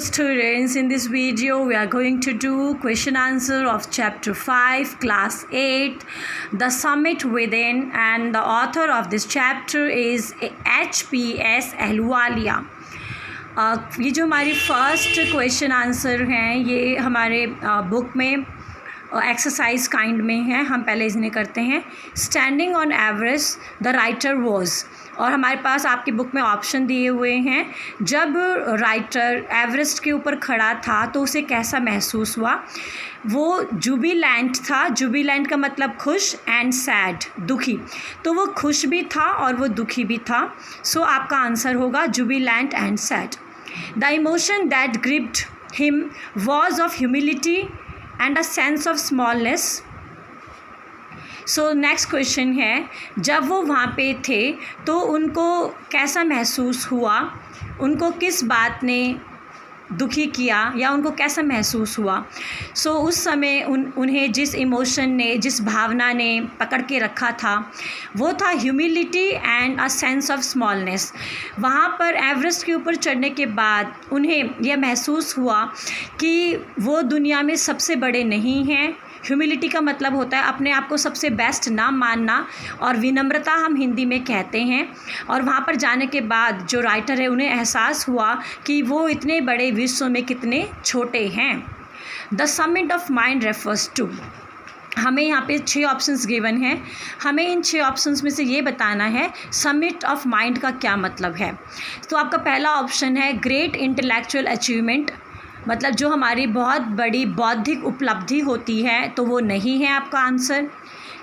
students, in this video we are going to do question answer of chapter 5 class 8 The Summit Within, and the author of this chapter is H.P.S. Ahluwalia. ये जो हमारी first question answer हैं ये हमारे book में exercise kind में है। हम पहले इन्हें करते हैं। Standing on Everest the writer was, और हमारे पास आपकी बुक में ऑप्शन दिए हुए हैं। जब राइटर एवरेस्ट के ऊपर खड़ा था तो उसे कैसा महसूस हुआ? वो जुबिलेंट था। जुबिलेंट का मतलब खुश, एंड सैड दुखी, तो वो खुश भी था और वो दुखी भी था। सो आपका आंसर होगा Jubilant and sad. The emotion that gripped him was of humility and a sense of smallness. So next question है, जब वो वहाँ पे थे तो उनको कैसा महसूस हुआ? उनको किस बात ने दुखी किया या उनको कैसा महसूस हुआ? सो उस समय उन्हें जिस इमोशन ने, जिस भावना ने पकड़ के रखा था वो था humility and a sense of smallness. वहाँ पर एवरेस्ट के ऊपर चढ़ने के बाद उन्हें यह महसूस हुआ कि वो दुनिया में सबसे बड़े नहीं हैं। ह्यूमिलिटी का मतलब होता है अपने आप को सबसे बेस्ट ना मानना, और विनम्रता हम हिंदी में कहते हैं। और वहाँ पर जाने के बाद जो राइटर है उन्हें एहसास हुआ कि वो इतने बड़े विश्व में कितने छोटे हैं। The summit of mind refers to, हमें यहाँ पे 6 ऑप्शंस गिवन हैं। हमें इन 6 ऑप्शंस में से ये बताना है समिट ऑफ माइंड का क्या मतलब है। तो आपका पहला ऑप्शन है ग्रेट इंटेलेक्चुअल अचीवमेंट, मतलब जो हमारी बहुत बड़ी बौद्धिक उपलब्धि होती है, तो वो नहीं है आपका answer.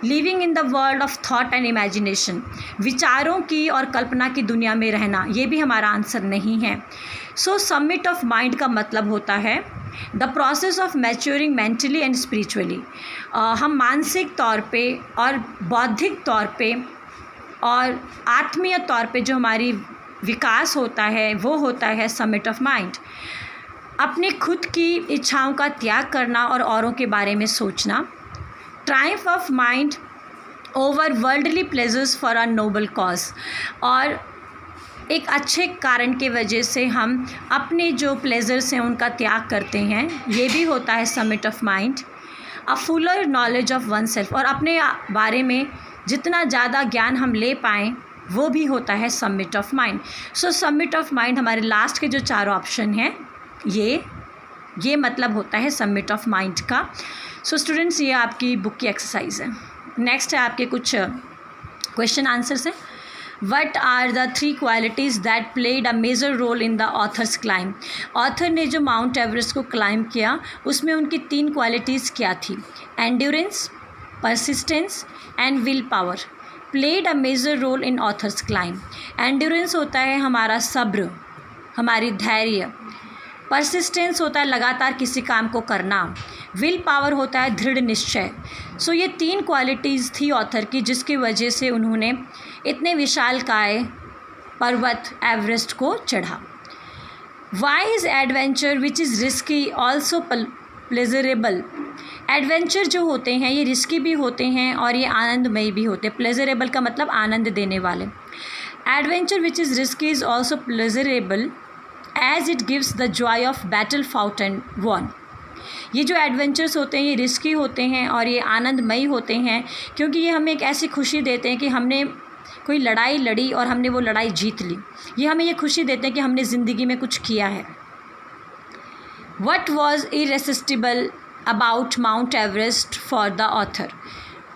Living in the world of thought and imagination, विचारों की और कल्पना की दुनिया में रहना, ये भी हमारा आंसर नहीं है। सो समिट ऑफ माइंड का मतलब होता है the process of maturing mentally and spiritually. हम मानसिक तौर पे और बौद्धिक तौर पे और आत्मीय तौर पे जो हमारी विकास होता है वो होता है समिट ऑफ माइंड। अपने खुद की इच्छाओं का त्याग करना और औरों के बारे में सोचना। Triumph of mind over worldly pleasures for a noble cause, और एक अच्छे कारण के वजह से हम अपने जो प्लेजर्स हैं उनका त्याग करते हैं, ये भी होता है summit of mind. A Fuller knowledge of one self, और अपने बारे में जितना ज़्यादा ज्ञान हम ले पाएँ वो भी होता है summit of mind. So summit of mind हमारे लास्ट के जो 4 ऑप्शन हैं ये मतलब होता है समिट ऑफ माइंड का। सो स्टूडेंट्स, ये आपकी बुक की एक्सरसाइज है। नेक्स्ट है आपके कुछ क्वेश्चन आंसर्स हैं। What are the 3 qualities that played a major role in the author's climb. Author ने जो माउंट एवरेस्ट को क्लाइम किया उसमें उनकी 3 क्वालिटीज़ क्या थी? Endurance, persistence and will power. Played a major role in author's climb. Endurance होता है हमारा सब्र, हमारी धैर्य। परसिस्टेंस होता है लगातार किसी काम को करना। विल पावर होता है दृढ़ निश्चय। सो ये 3 क्वालिटीज़ थी ऑथर की जिसकी वजह से उन्होंने इतने विशालकाय पर्वत एवरेस्ट को चढ़ा। Why is adventure which is risky also pleasurable. Adventure जो होते हैं ये रिस्की भी होते हैं और ये आनंदमयी भी होते हैं। प्लेजरेबल का मतलब आनंद देने वाले। Adventure which is risky is also pleasurable as it gives the joy of battle fought and won. ये जो एडवेंचर्स होते हैं ये रिस्की होते हैं और ये आनंदमयी होते हैं क्योंकि ये हमें एक ऐसी खुशी देते हैं कि हमने कोई लड़ाई लड़ी और हमने वो लड़ाई जीत ली। ये हमें ये खुशी देते हैं कि हमने ज़िंदगी में कुछ किया है। What was irresistible about mount Everest for the author.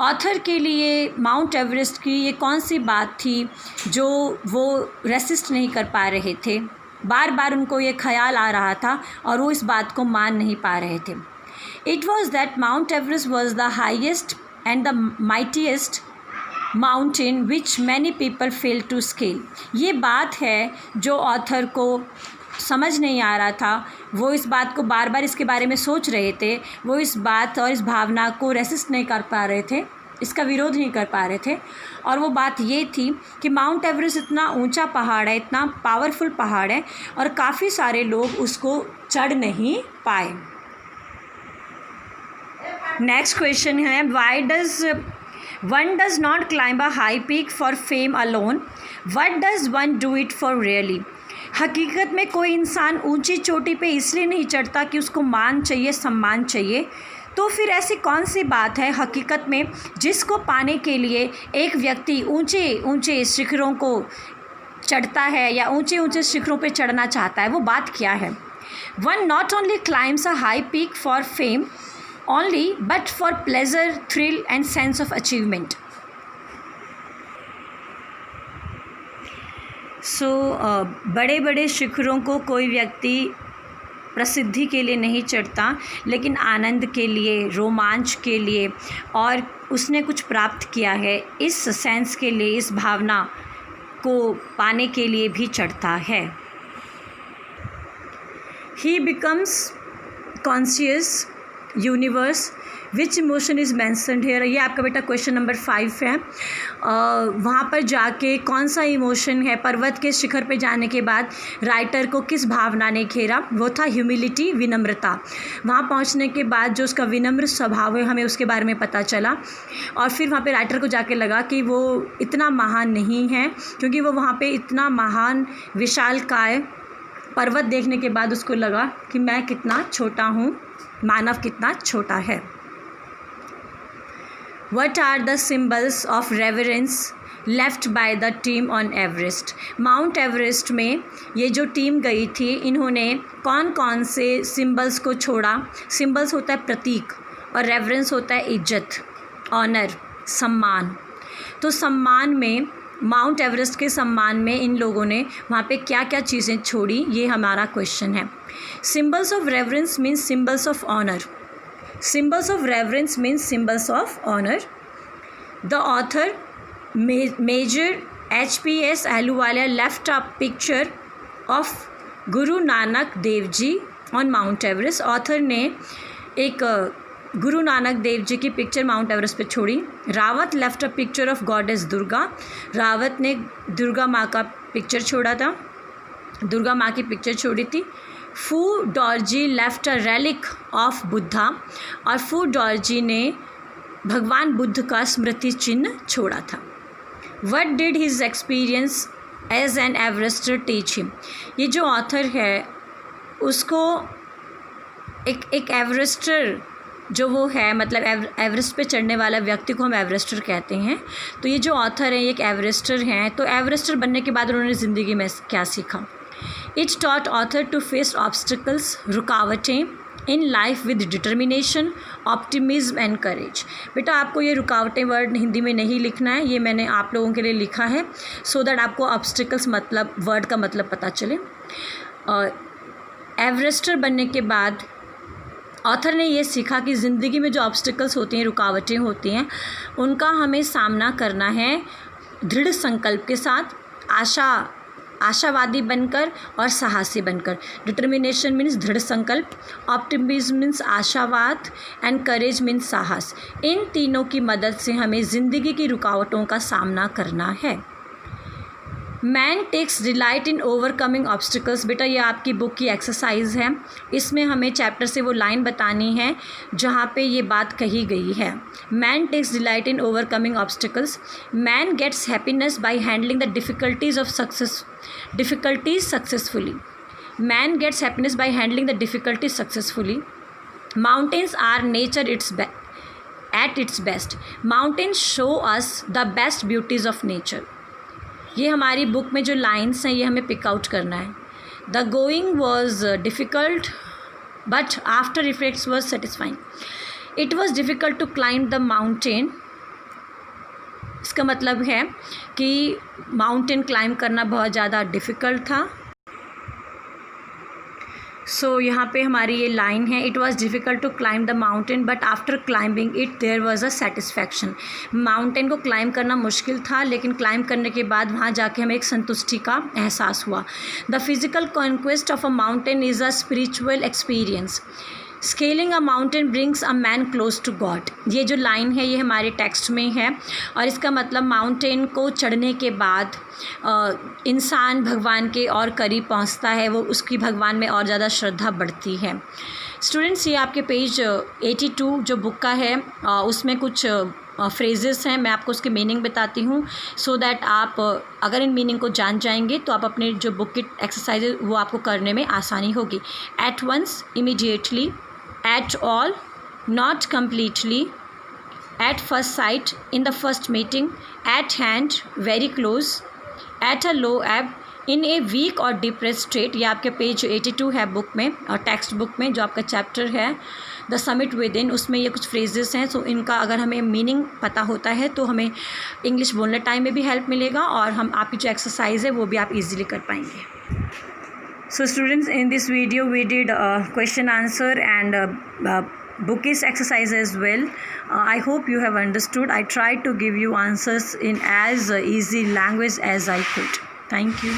Author के लिए माउंट एवरेस्ट की ये कौन सी बात थी जो वो रेसिस्ट नहीं कर पा रहे थे? बार बार उनको ये ख्याल आ रहा था और वो इस बात को मान नहीं पा रहे थे। It was that Mount Everest was the highest and the mightiest mountain which many people fail to scale. ये बात है जो ऑथर को समझ नहीं आ रहा था। वो इस बात को बार बार इसके बारे में सोच रहे थे। वो इस बात और इस भावना को रेसिस्ट नहीं कर पा रहे थे, इसका विरोध नहीं कर पा रहे थे। और वो बात ये थी कि माउंट एवरेस्ट इतना ऊंचा पहाड़ है, इतना पावरफुल पहाड़ है और काफ़ी सारे लोग उसको चढ़ नहीं पाए। नेक्स्ट क्वेश्चन है, why does one does not climb a high peak for fame alone, what does one do it for really. हकीकत में कोई इंसान ऊंची चोटी पे इसलिए नहीं चढ़ता कि उसको मान चाहिए, सम्मान चाहिए। तो फिर ऐसी कौन सी बात है हकीकत में जिसको पाने के लिए एक व्यक्ति ऊंचे ऊंचे शिखरों को चढ़ता है या ऊंचे ऊंचे शिखरों पे चढ़ना चाहता है? वो बात क्या है? One not only climbs a high peak for fame only but for pleasure, thrill and sense of achievement. बड़े बड़े शिखरों को कोई व्यक्ति प्रसिद्धि के लिए नहीं चढ़ता, लेकिन आनंद के लिए, रोमांच के लिए और उसने कुछ प्राप्त किया है इस सेंस के लिए, इस भावना को पाने के लिए भी चढ़ता है। He becomes conscious universe which emotion is mentioned here. ये आपका बेटा क्वेश्चन नंबर 5 है। वहाँ पर जाके कौन सा इमोशन है? पर्वत के शिखर पे जाने के बाद राइटर को किस भावना ने घेरा? वो था ह्यूमिलिटी, विनम्रता। वहाँ पहुँचने के बाद जो उसका विनम्र स्वभाव है, हमें उसके बारे में पता चला। और फिर वहाँ पे राइटर को जाके लगा कि वो इतना महान नहीं है, क्योंकि वो वहाँ पे इतना महान विशालकाय पर्वत देखने के बाद उसको लगा कि मैं कितना छोटा हूँ, मानव कितना छोटा है। What are the symbols of reverence left by the team on Everest? Mount Everest में ये जो टीम गई थी, इन्होंने कौन कौन से सिम्बल्स को छोड़ा? सिम्बल्स होता है प्रतीक और रेवरेंस होता है इज्जत, ऑनर, सम्मान। तो सम्मान में, माउंट एवरेस्ट के सम्मान में इन लोगों ने वहाँ पे क्या क्या चीज़ें छोड़ी, ये हमारा क्वेश्चन है। Symbols of reverence means symbols of honour. Symbols of reverence means symbols of honor. The author, Major H.P.S. Ahluwalia, left a picture of Guru Nanak Dev Ji on Mount Everest. Author ने एक गुरु नानक देव जी की picture mount Everest पे छोड़ी। Rawat left a picture of goddess Durga. Rawat ने दुर्गा माँ का picture छोड़ा था, दुर्गा माँ की पिक्चर छोड़ी थी। Phu Dorji left a relic of Buddha. और फू डॉर्जी ने भगवान बुद्ध का स्मृति चिन्ह छोड़ा था। What did his experience as an Everester teach him. ये जो ऑथर है उसको एक एवरेस्टर जो वो है, मतलब एवरेस्ट पे चढ़ने वाला व्यक्ति को हम एवरेस्टर कहते हैं। तो ये जो ऑथर है ये एक एवरेस्टर हैं। तो एवरेस्टर बनने के बाद उन्होंने ज़िंदगी में क्या सीखा? It taught author to face obstacles, रुकावटें in life with determination, optimism and courage. बेटा आपको ये रुकावटें वर्ड हिंदी में नहीं लिखना है, ये मैंने आप लोगों के लिए लिखा है सो दैट आपको ऑब्स्टिकल्स मतलब वर्ड का मतलब पता चले। और एवरेस्टर बनने के बाद ऑथर ने ये सीखा कि ज़िंदगी में जो ऑब्स्टिकल्स होती हैं, रुकावटें होती हैं, उनका हमें सामना करना है दृढ़ संकल्प के साथ, आशावादी बनकर और साहसी बनकर। डिटर्मिनेशन मीन्स दृढ़ संकल्प, ऑप्टिमिज्म मीन्स आशावाद एंड करेज मीन्स साहस। इन तीनों की मदद से हमें ज़िंदगी की रुकावटों का सामना करना है। Man takes delight in overcoming obstacles. बेटा ये आपकी बुक की एक्सरसाइज है, इसमें हमें चैप्टर से वो लाइन बतानी है जहाँ पे ये बात कही गई है। Man takes delight in overcoming obstacles. Man gets happiness by handling the difficulties successfully. Man gets happiness by handling the difficulties successfully. Mountains are nature at its best. Mountains show us the best beauties of nature. ये हमारी book में जो lines हैं ये हमें pick out करना है। The going was difficult but after effects was satisfying. It was difficult to climb the mountain. इसका मतलब है कि माउंटेन क्लाइंब करना बहुत ज़्यादा डिफ़िकल्ट था। सो यहाँ पे हमारी ये लाइन है, it was difficult to climb the mountain but after climbing it there was a satisfaction. Mountain को क्लाइंब करना मुश्किल था, लेकिन क्लाइंब करने के बाद वहाँ जाके हमें एक संतुष्टि का एहसास हुआ। The physical conquest of a mountain is a spiritual experience. Scaling a mountain brings a man close to God. ये जो लाइन है ये हमारे टेक्स्ट में है और इसका मतलब माउंटेन को चढ़ने के बाद इंसान भगवान के और करीब पहुंचता है, वो उसकी भगवान में और ज़्यादा श्रद्धा बढ़ती है। स्टूडेंट्स ये आपके पेज 82 जो बुक का है उसमें कुछ फ्रेजेस हैं, मैं आपको उसके मीनिंग बताती हूँ, सो दैट आप अगर इन मीनिंग को जान जाएंगे तो आप अपने जो बुक की एक्सरसाइज वो आपको करने में आसानी होगी। At once, immediately, at all, not completely, at first sight, in the first meeting, at hand, very close, at a low ebb, in a weak or depressed state। ये आपके पेज 82 है बुक में और टेक्स्ट बुक में, जो आपका chapter है the summit with in, उसमें ये कुछ फ्रेजेस हैं। सो इनका अगर हमें मीनिंग पता होता है तो हमें इंग्लिश बोलने टाइम में भी हेल्प मिलेगा और हम आपकी जो एक्सरसाइज है वो भी आप इजीली कर पाएंगे। So students, in this video we did question answer and bookish exercise as well. I hope you have understood. I tried to give you answers in as easy language as I could. Thank you.